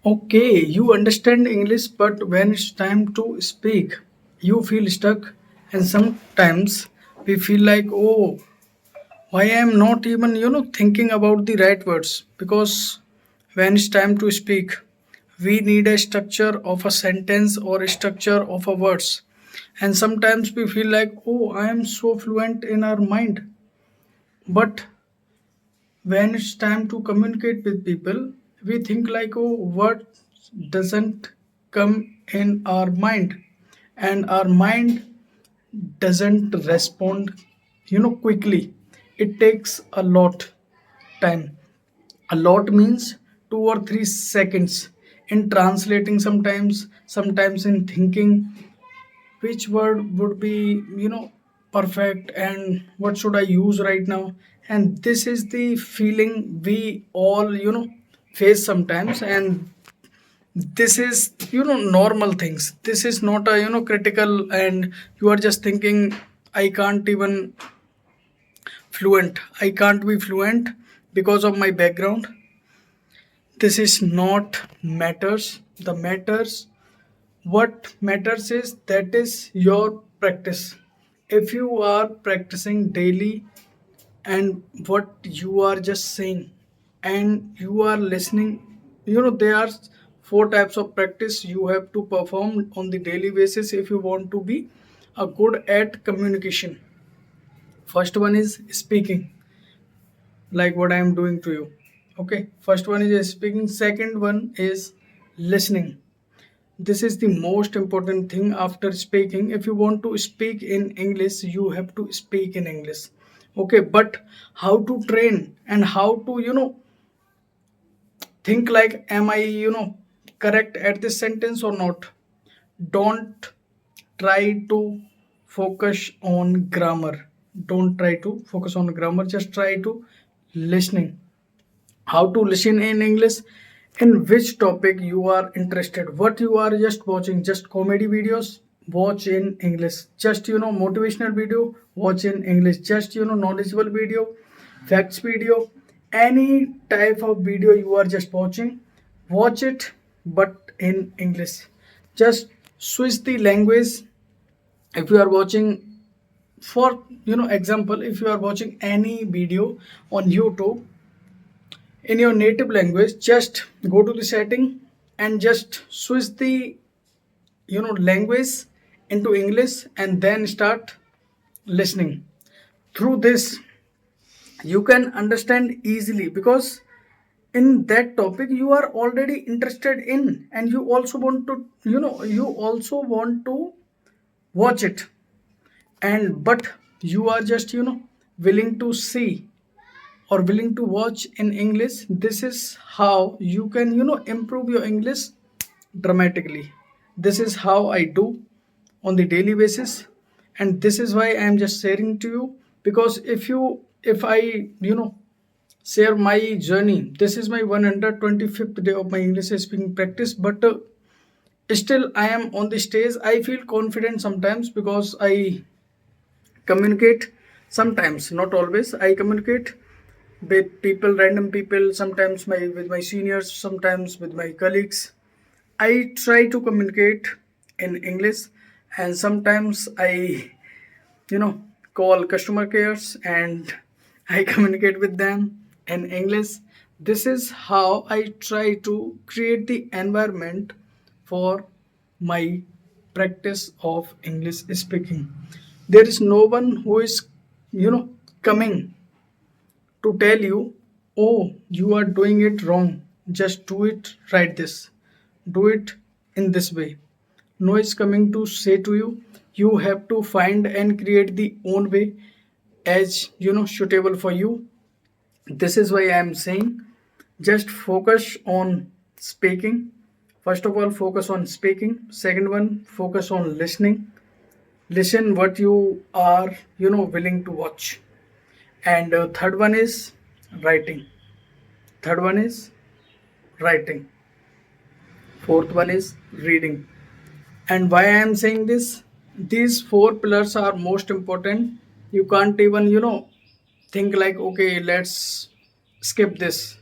Okay, you understand English, but when it's time to speak, you feel stuck, and sometimes we feel like, oh, why I am not even, thinking about the right words? Because when it's time to speak, we need a structure of a sentence or a structure of a words. And sometimes we feel like, oh, I am so fluent in our mind, but when it's time to communicate with people we think like oh what doesn't come in our mind, and our mind doesn't respond quickly. It takes a lot time. A lot means 2 or 3 seconds in translating, sometimes in thinking which word would be perfect and what should I use right now. And this is the feeling we all face sometimes, and this is normal things. This is not a critical, and you are just thinking I can't even fluent, I can't be fluent because of my background. This is not matters. The matters, what matters is that is your practice. If you are practicing daily, and what you are just saying, and you are listening, there are 4 types of practice you have to perform on the daily basis if you want to be a good at communication. First one is speaking, like what I am doing to you. Okay, first one is speaking. Second one is listening. This is the most important thing after speaking. If you want to speak in English, you have to speak in English. Okay, but how to train and how to think like am I correct at this sentence or not? Don't try to focus on grammar. Don't try to focus on grammar, just try to listening. How to listen in English? In which topic you are interested, what you are just watching, just comedy videos, watch in English. Just motivational video, watch in English. Just knowledgeable video, facts video, any type of video you are just watching, watch it but in English. Just switch the language. If you are watching, for example, if you are watching any video on YouTube in your native language, just go to the setting and just switch the language into English, and then start listening. Through this you can understand easily, because in that topic you are already interested in, and you also want to watch it. And but you are just willing to see or willing to watch in English. This is how you can improve your English dramatically. This is how I do on the daily basis, and this is why I am just sharing to you. Because if I share my journey, this is my 125th day of my English speaking practice, but still I am on the stage. I feel confident sometimes because I communicate. Sometimes, not always, I communicate with people, random people, sometimes my with my seniors, sometimes with my colleagues. I try to communicate in English, and sometimes I you know call customer cares and I communicate with them in English. This is how I try to create the environment for my practice of English speaking. There is no one who is coming to tell you, oh, you are doing it wrong, just do it right this, do it in this way. No is coming to say to you. You have to find and create the own way as suitable for you. This is why I am saying, just focus on speaking. First of all, focus on speaking. Second one, focus on listening. Listen what you are willing to watch. And third one is writing. Third one is writing. Fourth one is reading. And why I am saying this, these 4 pillars are most important. You can't even think like okay, let's skip this.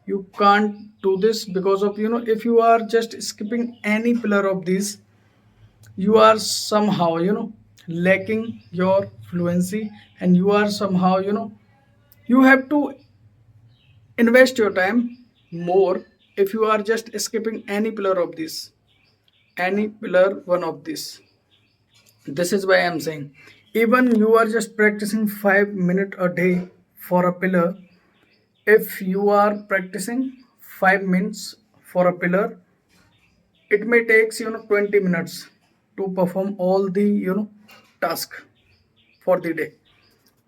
You can't do this because of, if you are just skipping any pillar of these, you are somehow, lacking your fluency, and you are somehow, you have to invest your time more if you are just skipping any pillar of this, any pillar one of this. This is why I'm saying, even you are just practicing 5 minutes a day for a pillar. If you are practicing 5 minutes for a pillar, it may takes 20 minutes to perform all the task for the day.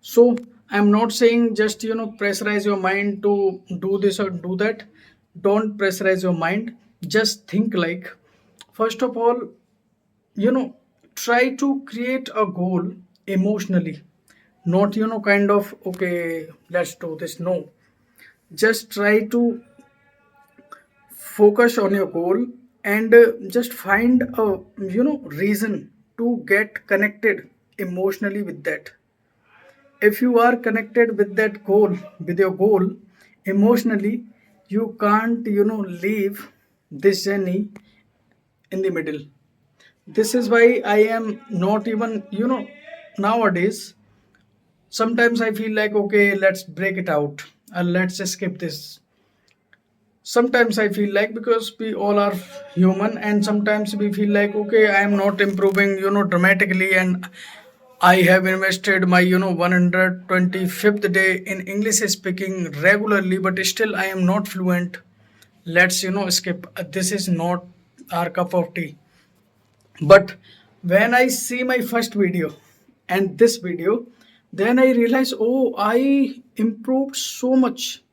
So I'm not saying just pressurize your mind to do this or do that. Don't pressurize your mind. Just think like, first of all, you know try to create a goal emotionally, not kind of, okay, let's do this. No, just try to focus on your goal, and just find a reason to get connected emotionally with that. If you are connected with that goal, with your goal emotionally, you can't leave this journey in the middle. This is why I am not even, nowadays, sometimes I feel like, okay, let's break it out and let's skip this. Sometimes I feel like, because we all are human, and sometimes we feel like, okay, I am not improving dramatically, and I have invested my 125th day in English speaking regularly, but still I am not fluent. Let's skip. This is not our cup of tea. But when I see my first video and this video, then I realize, oh, I improved so much.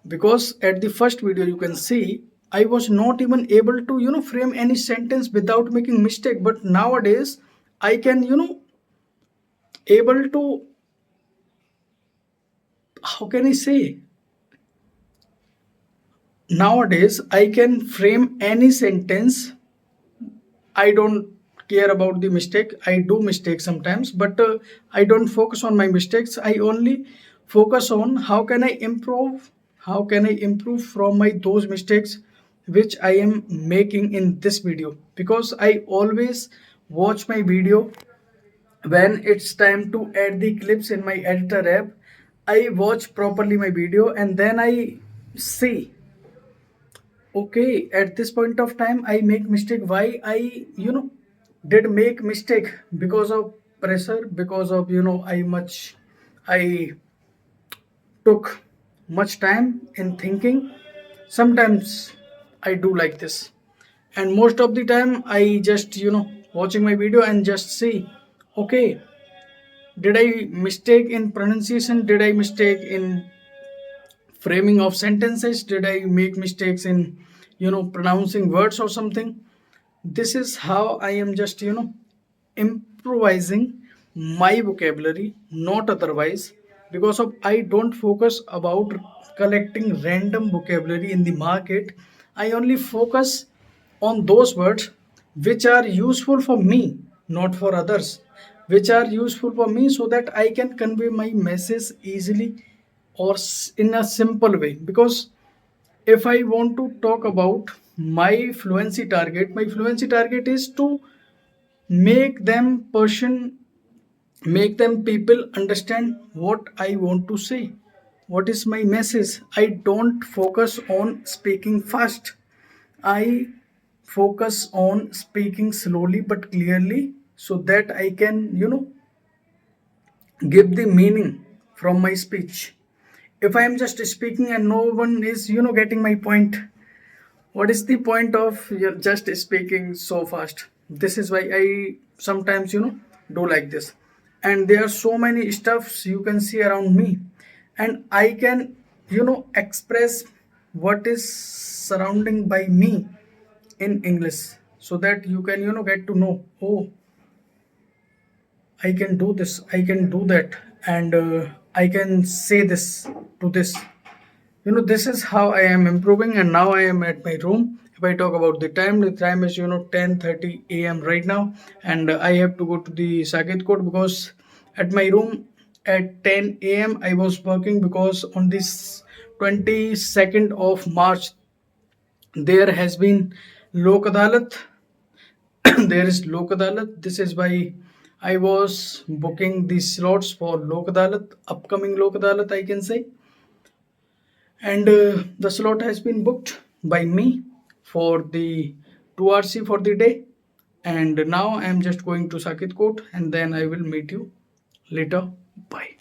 Because at the first video you can see, I was not even able to frame any sentence without making mistake. But nowadays I can able to, how can I say, nowadays I can frame any sentence. I don't care about the mistake. I do mistakes sometimes, but I don't focus on my mistakes. I only focus on how can I improve, how can I improve from my those mistakes which I am making in this video. Because I always watch my video when it's time to add the clips in my editor app. I watch properly my video, and then I see, okay, at this point of time I make mistake. Why I did make mistake? Because of pressure, because of I took much time in thinking. Sometimes I do like this, and most of the time I just watching my video and just see, okay, did I mistake in pronunciation, did I mistake in framing of sentences, did I make mistakes in pronouncing words or something. This is how I am just improvising my vocabulary, not otherwise. Because of I don't focus about collecting random vocabulary in the market. I only focus on those words which are useful for me, not for others, which are useful for me, so that I can convey my message easily or in a simple way. Because if I want to talk about my fluency target is to make them person, make them people understand what I want to say, what is my message. I don't focus on speaking fast. I focus on speaking slowly but clearly, so that I can give the meaning from my speech. If I am just speaking and no one is getting my point, what is the point of just speaking so fast? This is why I sometimes do like this. And there are so many stuffs you can see around me, and I can express what is surrounding by me in English, so that you can get to know, oh, I can do this, I can do that, and I can say this to this. This is how I am improving, and now I am at my room. If I talk about the time is 10:30 a.m. right now, and I have to go to the Saket Court, because at my room at 10 a.m. I was working, because on this 22nd of March, there has been Lok Adalat. There is Lok Adalat. This is why I was booking the slots for Lok Adalat, upcoming Lok Adalat, I can say. And the slot has been booked by me for the 2RC for the day. And now I am just going to Sakit Court and then I will meet you later. Bye.